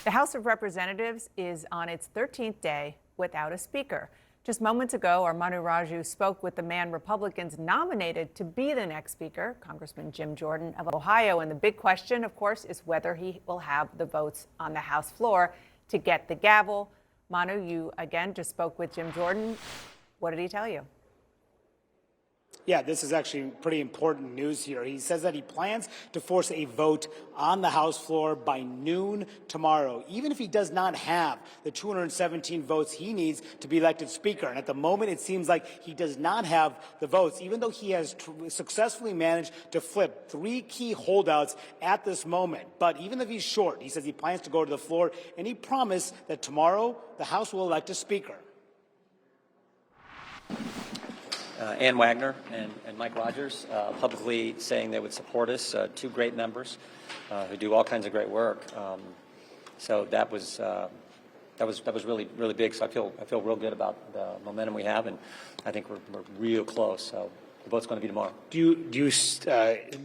The House of Representatives is on its 13th day without a speaker. Just moments ago, our Manu Raju spoke with the man Republicans nominated to be the next speaker, Congressman Jim Jordan of Ohio. And the big question, of course, is whether he will have the votes on the House floor to get the gavel. Manu, you again just spoke with Jim Jordan. What did he tell you? Yeah, this is actually pretty important news here. He says that he plans to force a vote on the House floor by noon tomorrow, even if he does not have the 217 votes he needs to be elected Speaker. And at the moment, it seems like he does not have the votes, even though he has successfully managed to flip 3 key holdouts at this moment. But even if he's short, he says he plans to go to the floor, and he promised that tomorrow the House will elect a Speaker. Ann Wagner and Mike Rogers publicly saying they would support us. 2 great members who do all kinds of great work. So that was really big. So I feel real good about the momentum we have, and I think we're real close. So the vote's going to be tomorrow.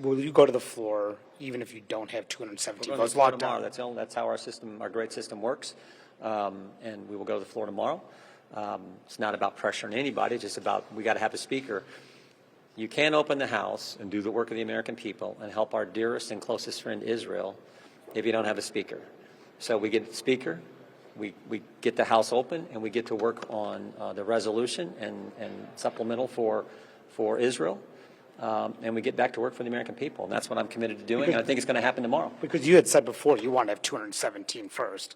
Will you go to the floor even if you don't have 217 votes locked down? That's how our great system works, and we will go to the floor tomorrow. It's not about pressuring anybody, it's just about we got to have a speaker. You can't open the House and do the work of the American people and help our dearest and closest friend Israel if you don't have a speaker. So we get the speaker, we get the House open, and we get to work on the resolution and supplemental for Israel. And we get back to work for the American people. And that's what I'm committed to doing, and I think it's going to happen tomorrow. Because you had said before you want to have 217 first.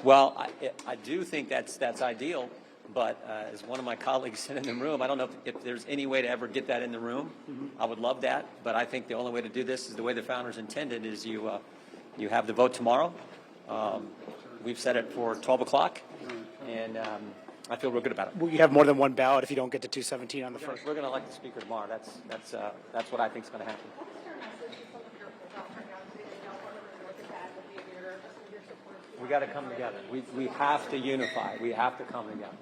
Well, I do think that's ideal, but as one of my colleagues said in the room, I don't know if there's any way to ever get that in the room. I would love that, but I think the only way to do this is the way the founders intended, is you have the vote tomorrow. We've set it for 12 o'clock, and I feel real good about it. Will you have more than one ballot if you don't get to 217 on the first? We're going to elect the speaker tomorrow. That's what I think is going to happen. We got to come together. We have to unify. We have to come together.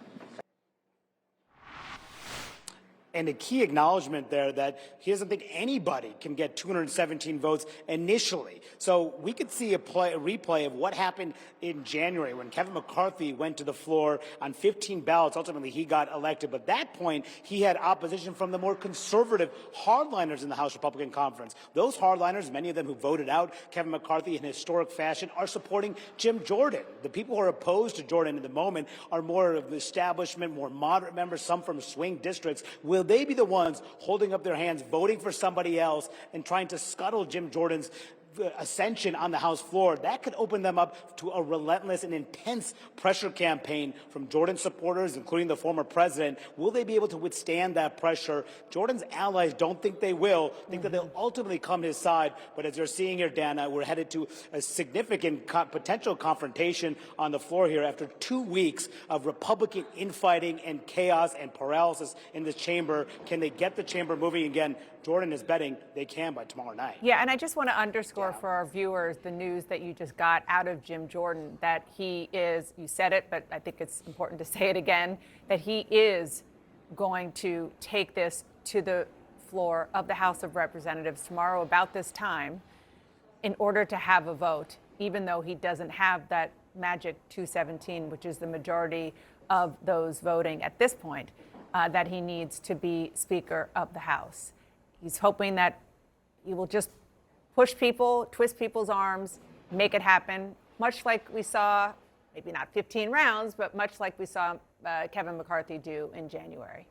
And a key acknowledgement there that he doesn't think anybody can get 217 votes initially. So we could see a replay of what happened in January when Kevin McCarthy went to the floor on 15 ballots. Ultimately, he got elected. But at that point, he had opposition from the more conservative hardliners in the House Republican Conference. Those hardliners, many of them who voted out Kevin McCarthy in historic fashion, are supporting Jim Jordan. The people who are opposed to Jordan at the moment are more of the establishment, more moderate members, some from swing districts. Will they be the ones holding up their hands, voting for somebody else, and trying to scuttle Jim Jordan's ascension on the House floor? That could open them up to a relentless and intense pressure campaign from Jordan supporters, including the former president. Will they be able to withstand that pressure? Jordan's allies don't think they will, think that they'll ultimately come to his side. But as you're seeing here, Dana, we're headed to a significant potential confrontation on the floor here after 2 weeks of Republican infighting and chaos and paralysis in this chamber. Can they get the chamber moving again? Jordan is betting they can by tomorrow night. Yeah, and I just want to underscore for our viewers the news that you just got out of Jim Jordan, that he is, you said it, but I think it's important to say it again, that he is going to take this to the floor of the House of Representatives tomorrow about this time in order to have a vote, even though he doesn't have that magic 217, which is the majority of those voting at this point, that he needs to be Speaker of the House. He's hoping that he will just push people, twist people's arms, make it happen, much like we saw, maybe not 15 rounds, but much like we saw Kevin McCarthy do in January.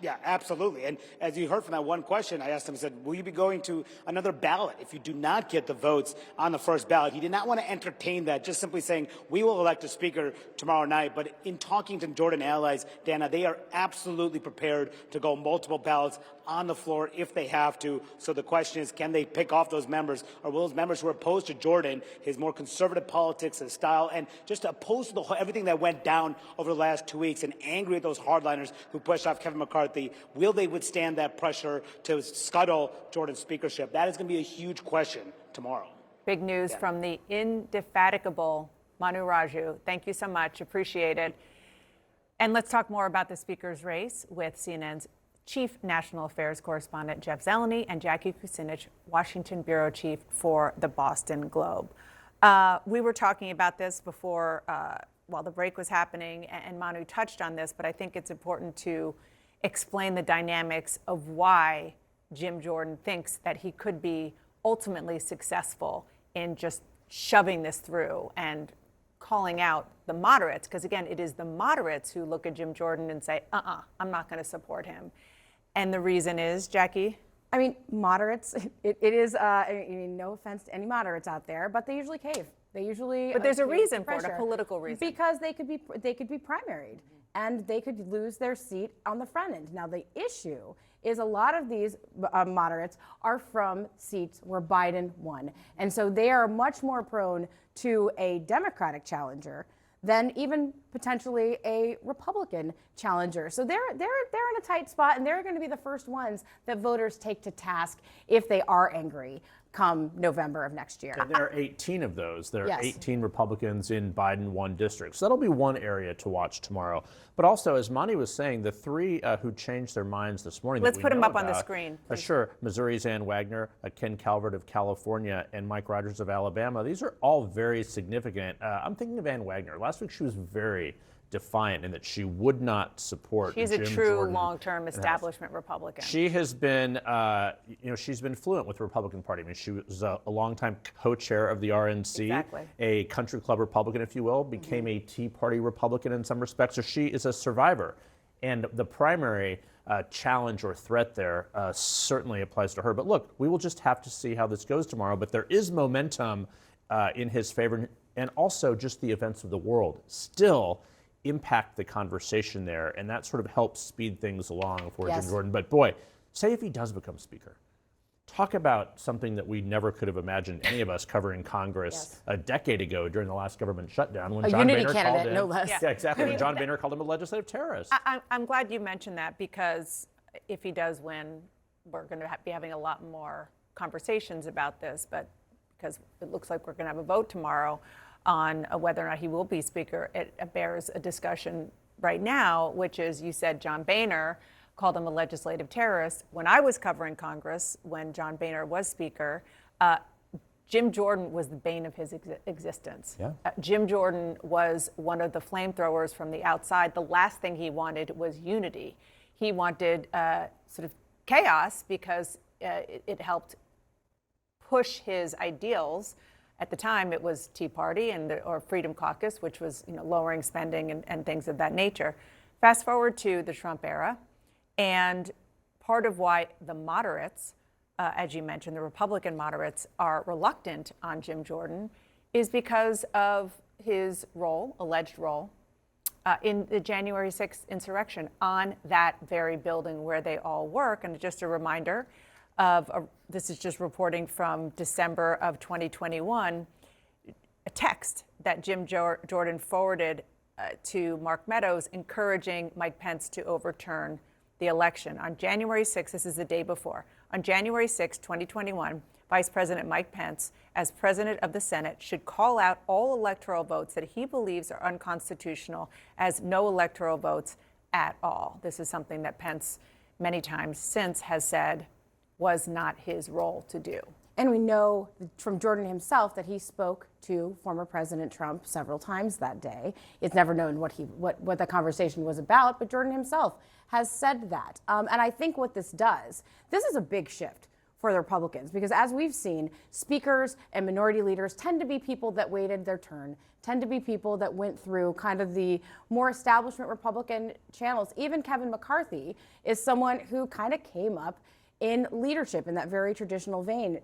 Yeah, absolutely. And as you heard from that one question, I asked him, I said, will you be going to another ballot if you do not get the votes on the first ballot? He did not want to entertain that, just simply saying, we will elect a speaker tomorrow night. But in talking to Jordan allies, Dana, they are absolutely prepared to go multiple ballots on the floor if they have to. So the question is, can they pick off those members, or will those members who are opposed to Jordan, his more conservative politics, his style, and just opposed to everything that went down over the last 2 weeks and angry at those hardliners who pushed off Kevin McCarthy, will they withstand that pressure to scuttle Jordan's speakership? That is going to be a huge question tomorrow. Big news from the indefatigable Manu Raju. Thank you so much. Appreciate it. And let's talk more about the speaker's race with CNN's Chief National Affairs Correspondent Jeff Zeleny and Jackie Kucinich, Washington Bureau Chief for the Boston Globe. We were talking about this before, while the break was happening, and Manu touched on this, but I think it's important to explain the dynamics of why Jim Jordan thinks that he could be ultimately successful in just shoving this through and calling out the moderates, because again, it is the moderates who look at Jim Jordan and say, I'm not going to support him. And the reason is, Jackie? I mean, moderates, it is, I mean, no offense to any moderates out there, but they usually cave. They usually. But there's a cave to reason for it, a pressure. political reason. Because they could be primaried, and they could lose their seat on the front end. Now, the issue is a lot of these moderates are from seats where Biden won. And so they are much more prone to a Democratic challenger than even potentially a Republican challenger. So they're in a tight spot, and they're going to be the first ones that voters take to task if they are angry come November of next year. And there are 18 of those. There are Yes. 18 Republicans in Biden won districts. So that'll be one area to watch tomorrow. But also, as Mani was saying, the three who changed their minds this morning. Let's that we put 'em know up on the about, screen, Sure. Missouri's Ann Wagner, Ken Calvert of California, and Mike Rogers of Alabama. These are all very significant. I'm thinking of Ann Wagner. Last week she was very defiant in that she would not support She's a Jim true Jordan long-term establishment Republican. She has been, she's been fluent with the Republican Party. I mean, she was a longtime co-chair of the RNC, Exactly. a country club Republican, if you will, became a Tea Party Republican in some respects. So she is a survivor. And the primary challenge or threat there certainly applies to her. But look, we will just have to see how this goes tomorrow. But there is momentum in his favor. And also just the events of the world still impact the conversation there, and that sort of helps speed things along for Yes. Jim Jordan. But boy, say if he does become Speaker, talk about something that we never could have imagined, any of us covering Congress Yes. a decade ago during the last government shutdown when A John unity Boehner candidate, called him. no less. Yeah, exactly. When John Boehner called him a legislative terrorist. I'm glad you mentioned that, because if he does win, we're going to be having a lot more conversations about this, but because it looks like we're going to have a vote tomorrow on whether or not he will be Speaker, it bears a discussion right now, which is, you said John Boehner called him a legislative terrorist. When I was covering Congress, when John Boehner was Speaker, Jim Jordan was the bane of his existence. Yeah. Jim Jordan was one of the flamethrowers from the outside. The last thing he wanted was unity. He wanted sort of chaos, because it helped push his ideals. At the time, it was Tea Party or Freedom Caucus, which was lowering spending and things of that nature. Fast forward to the Trump era, and part of why the moderates, as you mentioned, the Republican moderates, are reluctant on Jim Jordan is because of his alleged role, in the January 6th insurrection on that very building where they all work. And just a reminder, this is just reporting from December of 2021, a text that Jim Jordan forwarded to Mark Meadows encouraging Mike Pence to overturn the election. On January 6th, this is the day before, on January 6th, 2021, Vice President Mike Pence, as President of the Senate, should call out all electoral votes that he believes are unconstitutional as no electoral votes at all. This is something that Pence many times since has said was not his role to do. And we know from Jordan himself that he spoke to former President Trump several times that day. It's never known what the conversation was about, but Jordan himself has said that. And I think what this is a big shift for the Republicans, because as we've seen, speakers and minority leaders tend to be people that waited their turn, tend to be people that went through kind of the more establishment Republican channels. Even Kevin McCarthy is someone who kind of came up in leadership in that very traditional vein.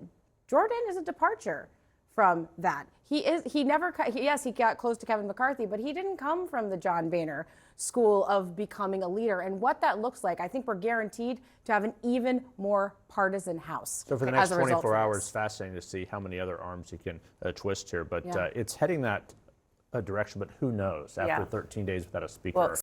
Jordan is a departure from that. He got close to Kevin McCarthy, but he didn't come from the John Boehner school of becoming a leader. And what that looks like, I think we're guaranteed to have an even more partisan House. So for the as next a result 24 of hours, this. fascinating to see how many other arms he can twist here. But Yeah. it's heading that direction, but who knows after Yeah. 13 days without a speaker. Well,